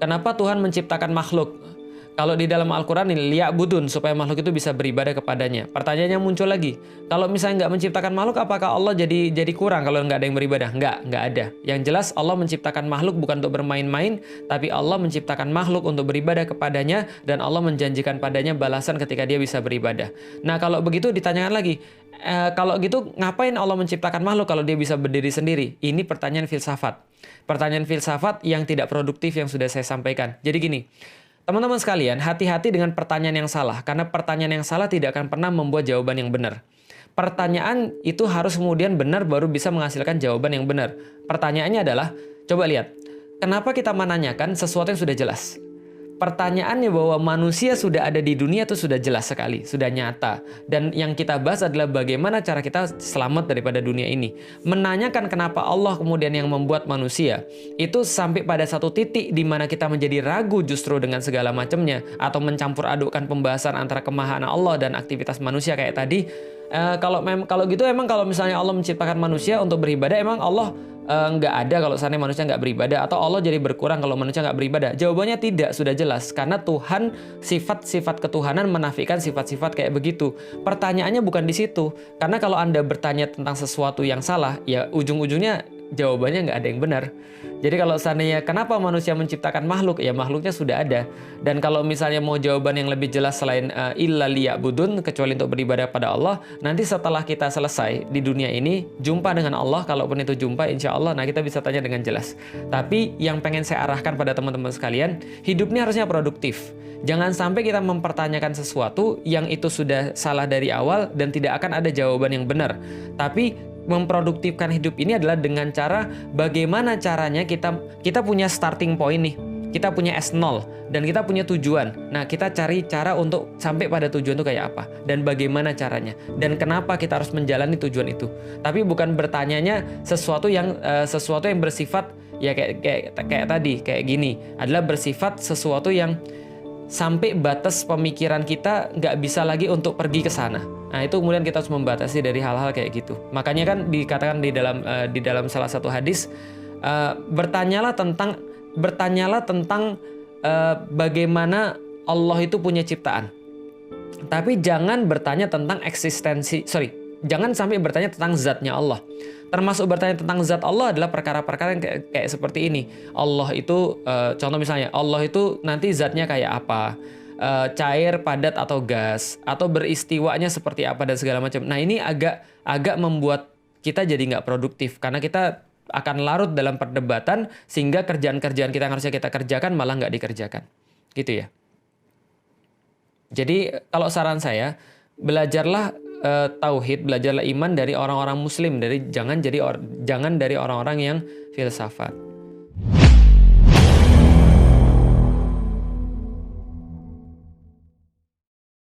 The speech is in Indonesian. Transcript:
Kenapa Tuhan menciptakan makhluk? Kalau di dalam Al-Quran ini, liya'budun, supaya makhluk itu bisa beribadah kepadanya. Pertanyaannya muncul lagi, kalau misalnya nggak menciptakan makhluk, apakah Allah jadi kurang kalau nggak ada yang beribadah? Nggak ada. Yang jelas Allah menciptakan makhluk bukan untuk bermain-main, tapi Allah menciptakan makhluk untuk beribadah kepadanya, dan Allah menjanjikan padanya balasan ketika dia bisa beribadah. Nah, kalau begitu ditanyakan lagi, kalau gitu ngapain Allah menciptakan makhluk kalau dia bisa berdiri sendiri? Ini pertanyaan filsafat. Pertanyaan filsafat yang tidak produktif yang sudah saya sampaikan. Jadi gini, teman-teman sekalian, hati-hati dengan pertanyaan yang salah, karena pertanyaan yang salah tidak akan pernah membuat jawaban yang benar. Pertanyaan itu harus kemudian benar baru bisa menghasilkan jawaban yang benar. Pertanyaannya adalah, coba lihat, kenapa kita menanyakan sesuatu yang sudah jelas? Pertanyaannya bahwa manusia sudah ada di dunia itu sudah jelas sekali, sudah nyata. Dan yang kita bahas adalah bagaimana cara kita selamat daripada dunia ini. Menanyakan kenapa Allah kemudian yang membuat manusia, itu sampai pada satu titik di mana kita menjadi ragu justru dengan segala macamnya, atau mencampur adukkan pembahasan antara kemahanan Allah dan aktivitas manusia kayak tadi. Kalau gitu emang kalau misalnya Allah menciptakan manusia untuk beribadah, emang Allah nggak ada kalau seandainya manusia nggak beribadah, atau Allah jadi berkurang kalau manusia nggak beribadah? Jawabannya tidak, sudah jelas. Karena Tuhan, sifat-sifat ketuhanan menafikan sifat-sifat kayak begitu. Pertanyaannya bukan di situ. Karena kalau Anda bertanya tentang sesuatu yang salah, ya ujung-ujungnya jawabannya nggak ada yang benar. Jadi kalau seandainya kenapa manusia menciptakan makhluk, ya makhluknya sudah ada. Dan kalau misalnya mau jawaban yang lebih jelas selain illa liya'budun, kecuali untuk beribadah pada Allah, nanti setelah kita selesai di dunia ini, jumpa dengan Allah, kalaupun itu jumpa insya Allah, nah kita bisa tanya dengan jelas. Tapi yang pengen saya arahkan pada teman-teman sekalian, hidup ini harusnya produktif. Jangan sampai kita mempertanyakan sesuatu yang itu sudah salah dari awal dan tidak akan ada jawaban yang benar. Tapi memproduktifkan hidup ini adalah dengan cara bagaimana caranya kita punya starting point nih. Kita punya S0 dan kita punya tujuan. Nah, kita cari cara untuk sampai pada tujuan itu kayak apa dan bagaimana caranya dan kenapa kita harus menjalani tujuan itu. Tapi bukan bertanyanya sesuatu yang bersifat ya kayak tadi, kayak gini, adalah bersifat sesuatu yang sampai batas pemikiran kita nggak bisa lagi untuk pergi ke sana. Nah, itu kemudian kita harus membatasi dari hal-hal kayak gitu. Makanya kan dikatakan di dalam salah satu hadis, bertanyalah tentang bagaimana Allah itu punya ciptaan. Tapi jangan bertanya tentang jangan sampai bertanya tentang zatnya Allah. Termasuk bertanya tentang zat Allah adalah perkara-perkara yang kayak seperti ini. Allah itu, contoh misalnya, Allah itu nanti zatnya kayak apa? Cair, padat, atau gas, atau beristiwanya seperti apa dan segala macam. Nah, ini agak membuat kita jadi nggak produktif karena kita akan larut dalam perdebatan sehingga kerjaan-kerjaan kita yang harusnya kita kerjakan malah nggak dikerjakan, gitu ya. Jadi kalau saran saya, belajarlah tauhid, belajarlah iman dari orang-orang Muslim, jangan dari orang-orang yang filsafat.